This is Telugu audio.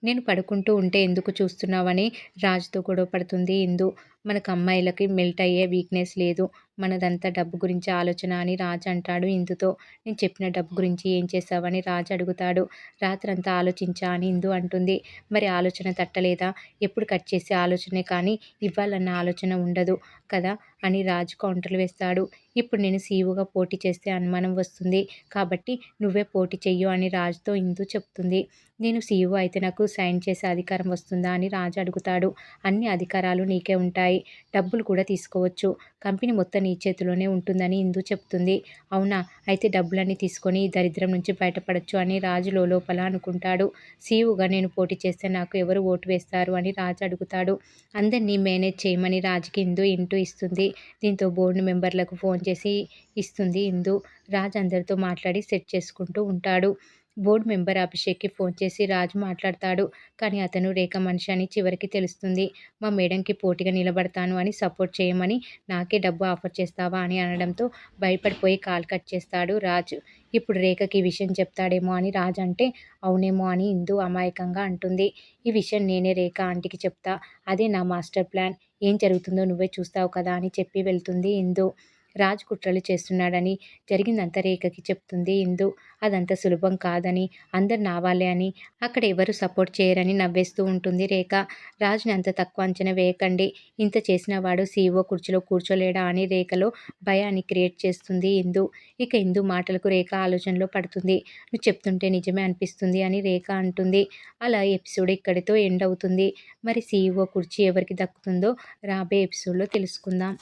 నేను పడుకుంటూ ఉంటే ఎందుకు చూస్తున్నావని రాజుతో గొడవ పడుతుంది ఇందు. మనకు అమ్మాయిలకి మెల్ట్ అయ్యే వీక్‌నెస్ లేదు. మనదంతా డబ్బు గురించి ఆలోచన అని రాజు అంటాడు ఇందుతో. నేను చెప్పిన డబ్బు గురించి ఏం చేశావని రాజు అడుగుతాడు. రాత్రంతా ఆలోచించా అని ఇందు అంటుంది. మరి ఆలోచన తట్టలేదా? ఎప్పుడు కట్ చేసే ఆలోచనే కానీ ఇవ్వాలన్న ఆలోచన ఉండదు కదా అని రాజు కౌంటర్లు వేస్తాడు. ఇప్పుడు నేను సీఈఓగా పోటీ చేస్తే అనుమానం వస్తుంది. కాబట్టి నువ్వే పోటీ చెయ్యు అని రాజుతో ఇందు చెప్తుంది. నేను సీఈఓ అయితే నాకు సైన్ చేసే అధికారం వస్తుందా అని రాజు అడుగుతాడు. అన్ని అధికారాలు నీకే ఉంటాయి. డబ్బులు కూడా తీసుకోవచ్చు. కంపెనీ మొత్తం నీ చేతిలోనే ఉంటుందని ఇందు చెప్తుంది. అవునా? అయితే డబ్బులన్నీ తీసుకొని ఈ దరిద్రం నుంచి బయటపడొచ్చు అని రాజు లోలోపల అనుకుంటాడు. సీఈఓగా నేను పోటీ చేస్తే నాకు ఎవరు ఓటు వేస్తారు అని రాజు అడుగుతాడు. అందరినీ మేనేజ్ చేయమని రాజుకి ఇందు ఇంటూ ఇస్తుంది. దీంతో బోర్డు మెంబర్లకు ఫోన్ చేసి ఇస్తుంది ఇందు. రాజు అందరితో మాట్లాడి సెట్ చేసుకుంటూ ఉంటాడు. బోర్డు మెంబర్ అభిషేక్‌కి ఫోన్ చేసి రాజు మాట్లాడతాడు. కానీ అతను రేఖ మనిషి అని చివరికి తెలుస్తుంది. మా మేడంకి పోటీగా నిలబడతాను అని సపోర్ట్ చేయమని నాకే డబ్బు ఆఫర్ చేస్తావా అని అనడంతో భయపడిపోయి కాల్ కట్ చేస్తాడు రాజు. ఇప్పుడు రేఖకి ఈ విషయం చెప్తాడేమో అని రాజు అంటే అవునేమో అని ఇందు అమాయకంగా అంటుంది. ఈ విషయం నేనే రేఖ ఆంటీకి చెప్తా. అదే నా మాస్టర్ ప్లాన్. ఏం జరుగుతుందో నువ్వే చూస్తావు కదా అని చెప్పి వెళ్తుంది ఇందు. రాజు కుట్రలు చేస్తున్నాడని జరిగిందంతా రేఖకి చెప్తుంది ఇందు. అదంత సులభం కాదని, అందరు నా వాళ్ళే అని, అక్కడ ఎవరు సపోర్ట్ చేయరని నవ్వేస్తూ ఉంటుంది రేఖ. రాజుని అంత తక్కువ అంచనా వేయకండి. ఇంత చేసిన వాడు సీఈఓ కుర్చీలో కూర్చోలేడా అని రేఖలో భయాన్ని క్రియేట్ చేస్తుంది ఇందు. ఇక ఇందు మాటలకు రేఖ ఆలోచనలో పడుతుంది. నువ్వు చెప్తుంటే నిజమే అనిపిస్తుంది అని రేఖ అంటుంది. అలా ఎపిసోడ్ ఇక్కడితో ఎండ్ అవుతుంది. మరి సీఈఓ కుర్చీ ఎవరికి దక్కుతుందో రాబోయే ఎపిసోడ్‌లో తెలుసుకుందాం.